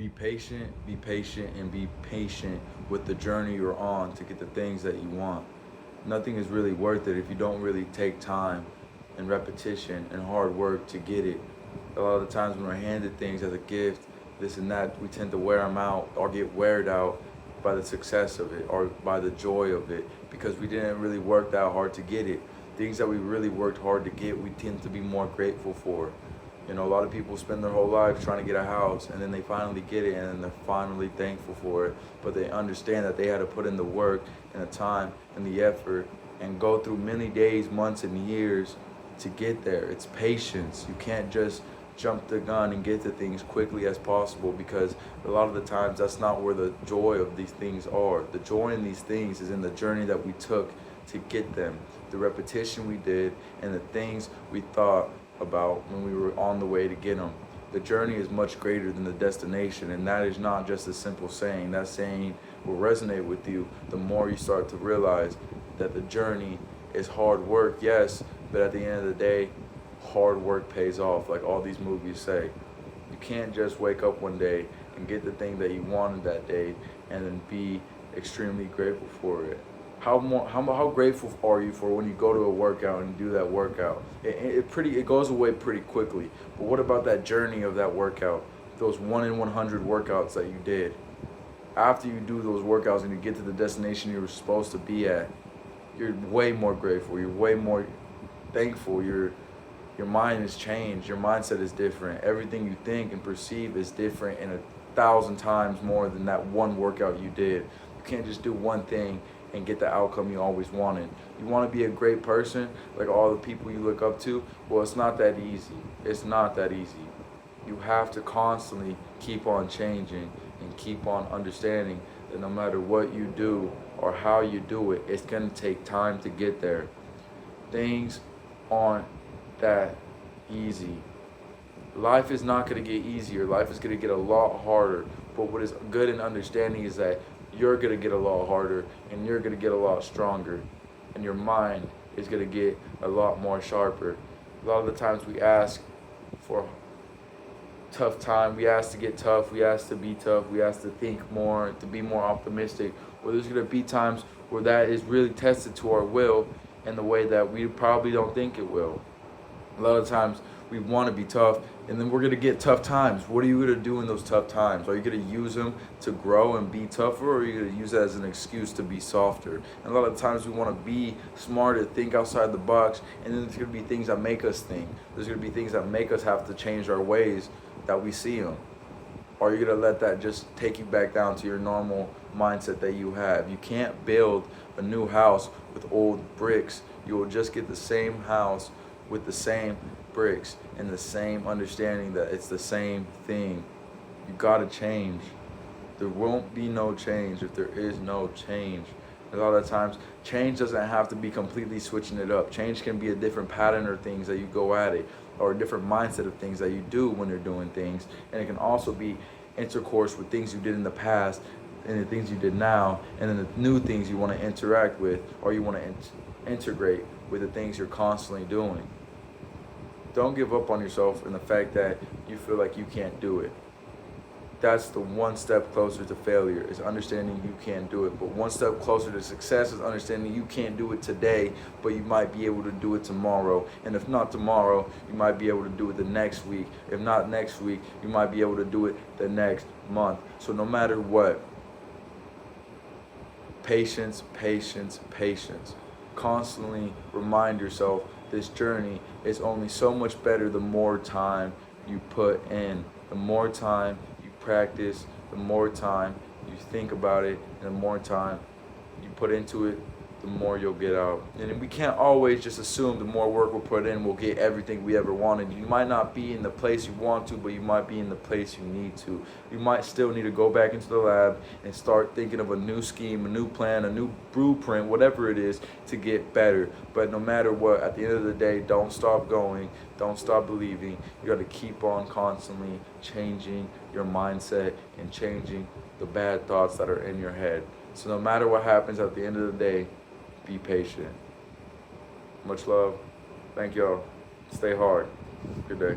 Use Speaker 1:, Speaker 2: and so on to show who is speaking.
Speaker 1: be patient, and be patient with the journey you're on to get the things that you want. Nothing is really worth it if you don't really take time and repetition and hard work to get it. A lot of the times when we're handed things as a gift, this and that, we tend to wear them out or get weared out by the success of it or by the joy of it because we didn't really work that hard to get it. Things that we really worked hard to get, we tend to be more grateful for. You know, a lot of people spend their whole lives trying to get a house and then they finally get it and then they're finally thankful for it. But they understand that they had to put in the work and the time and the effort and go through many days, months, and years to get there. It's patience. You can't just jump the gun and get to things quickly as possible because a lot of the times that's not where the joy of these things are. The joy in these things is in the journey that we took to get them, the repetition we did, and the things we thought about when we were on the way to get them. The journey is much greater than the destination, and that is not just a simple saying. That saying will resonate with you the more you start to realize that the journey is hard work, yes, but at the end of the day, hard work pays off, like all these movies say. You can't just wake up one day and get the thing that you wanted that day and then be extremely grateful for it. How grateful are you for when you go to a workout and do that workout? It goes away pretty quickly. But what about that journey of that workout? Those 1 in 100 workouts that you did. After you do those workouts and you get to the destination you were supposed to be at, you're way more grateful. You're way more thankful. Your mind has changed. Your mindset is different. Everything you think and perceive is different and 1,000 times more than that one workout you did. You can't just do one thing and get the outcome you always wanted. You want to be a great person, like all the people you look up to? Well, it's not that easy. It's not that easy. You have to constantly keep on changing and keep on understanding that no matter what you do or how you do it, it's going to take time to get there. Things aren't that easy. Life is not going to get easier. Life is going to get a lot harder. But what is good in understanding is that you're going to get a lot harder and you're going to get a lot stronger. And your mind is going to get a lot more sharper. A lot of the times we ask for tough time. We ask to get tough. We ask to be tough. We ask to think more, to be more optimistic. Well, there's going to be times where that is really tested to our will in the way that we probably don't think it will. A lot of times we want to be tough and then we're going to get tough times. What are you going to do in those tough times? Are you going to use them to grow and be tougher, or are you going to use that as an excuse to be softer? And a lot of times we want to be smarter, think outside the box, and then there's going to be things that make us think. There's going to be things that make us have to change our ways that we see them. Or are you going to let that just take you back down to your normal mindset that you have? You can't build a new house with old bricks. You will just get the same house with the same bricks and the same understanding that it's the same thing. You gotta change. There won't be no change if there is no change. A lot of times, change doesn't have to be completely switching it up. Change can be a different pattern or things that you go at it, or a different mindset of things that you do when you're doing things. And it can also be intercourse with things you did in the past and the things you did now, and then the new things you want to interact with or you want to integrate with the things you're constantly doing. Don't give up on yourself and the fact that you feel like you can't do it. That's the one step closer to failure, is understanding you can't do it. But one step closer to success is understanding you can't do it today, but you might be able to do it tomorrow. And if not tomorrow, you might be able to do it the next week. If not next week, you might be able to do it the next month. So no matter what, patience, patience, patience. Constantly remind yourself this journey is only so much better the more time you put in. The more time you practice, the more time you think about it, and the more time you put into it, the more you'll get out. And we can't always just assume the more work we'll put in, we'll get everything we ever wanted. You might not be in the place you want to, but you might be in the place you need to. You might still need to go back into the lab and start thinking of a new scheme, a new plan, a new blueprint, whatever it is, to get better. But no matter what, at the end of the day, don't stop going, don't stop believing. You got to keep on constantly changing your mindset and changing the bad thoughts that are in your head. So no matter what happens at the end of the day, be patient. Much love. Thank y'all. Stay hard. Good day.